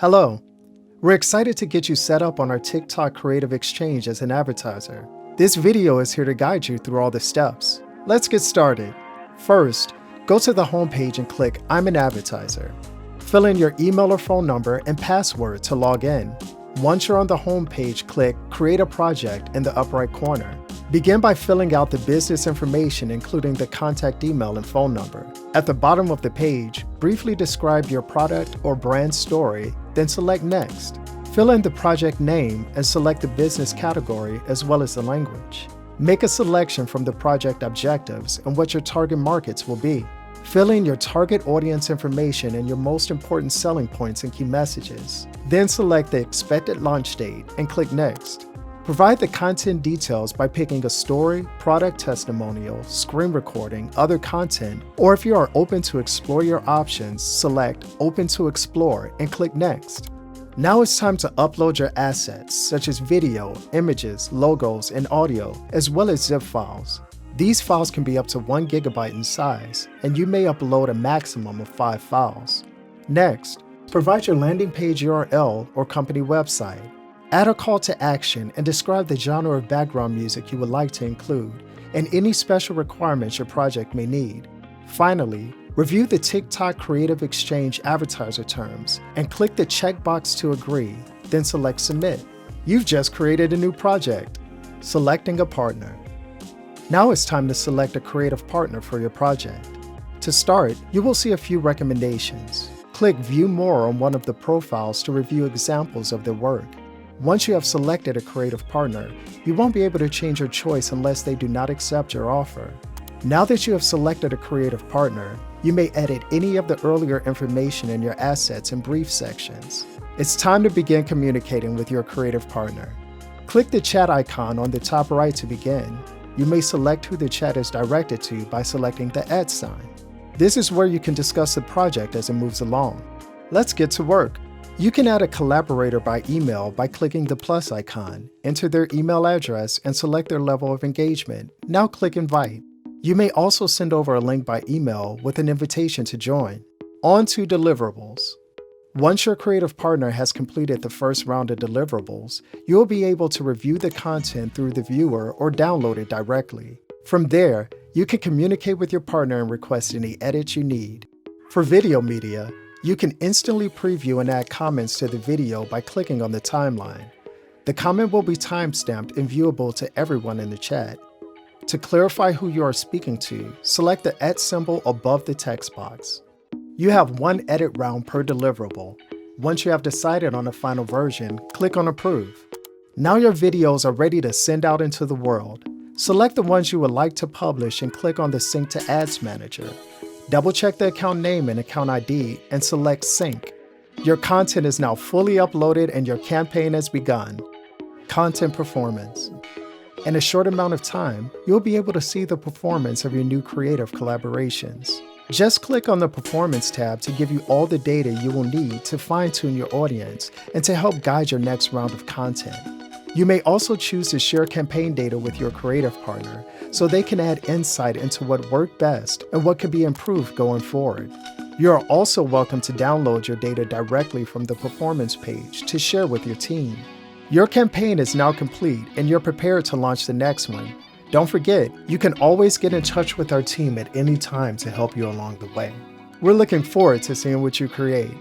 Hello. We're excited to get you set up on our TikTok Creative Exchange as an advertiser. This video is here to guide you through all the steps. Let's get started. First, go to the homepage and click I'm an advertiser. Fill in your email or phone number and password to log in. Once you're on the homepage, click Create a Project in the upper right corner. Begin by filling out the business information, including the contact email and phone number. At the bottom of the page, briefly describe your product or brand story, then select Next. Fill in the project name and select the business category as well as the language. Make a selection from the project objectives and what your target markets will be. Fill in your target audience information and your most important selling points and key messages. Then select the expected launch date and click Next. Provide the content details by picking a story, product testimonial, screen recording, other content, or if you are open to explore your options, select Open to Explore and click Next. Now it's time to upload your assets, such as video, images, logos, and audio, as well as zip files. These files can be up to 1 GB in size, and you may upload a maximum of 5 files. Next, provide your landing page URL or company website. Add a call to action and describe the genre of background music you would like to include, and any special requirements your project may need. Finally, review the TikTok Creative Exchange advertiser terms and click the checkbox to agree, then select Submit. You've just created a new project. Selecting a partner. Now it's time to select a creative partner for your project. To start, you will see a few recommendations. Click View More on one of the profiles to review examples of their work. Once you have selected a creative partner, you won't be able to change your choice unless they do not accept your offer. Now that you have selected a creative partner, you may edit any of the earlier information in your assets and brief sections. It's time to begin communicating with your creative partner. Click the chat icon on the top right to begin. You may select who the chat is directed to by selecting the @ sign. This is where you can discuss the project as it moves along. Let's get to work. You can add a collaborator by email by clicking the plus icon, enter their email address, and select their level of engagement. Now click Invite. You may also send over a link by email with an invitation to join. On to deliverables. Once your creative partner has completed the first round of deliverables, you'll be able to review the content through the viewer or download it directly. From there, you can communicate with your partner and request any edits you need. For video media, you can instantly preview and add comments to the video by clicking on the timeline. The comment will be timestamped and viewable to everyone in the chat. To clarify who you are speaking to, select the @ symbol above the text box. You have one edit round per deliverable. Once you have decided on a final version, click on Approve. Now your videos are ready to send out into the world. Select the ones you would like to publish and click on the Sync to Ads Manager. Double-check the account name and account ID and select Sync. Your content is now fully uploaded and your campaign has begun. Content performance. In a short amount of time, you'll be able to see the performance of your new creative collaborations. Just click on the Performance tab to give you all the data you will need to fine-tune your audience and to help guide your next round of content. You may also choose to share campaign data with your creative partner so they can add insight into what worked best and what can be improved going forward. You are also welcome to download your data directly from the Performance page to share with your team. Your campaign is now complete and you're prepared to launch the next one. Don't forget, you can always get in touch with our team at any time to help you along the way. We're looking forward to seeing what you create.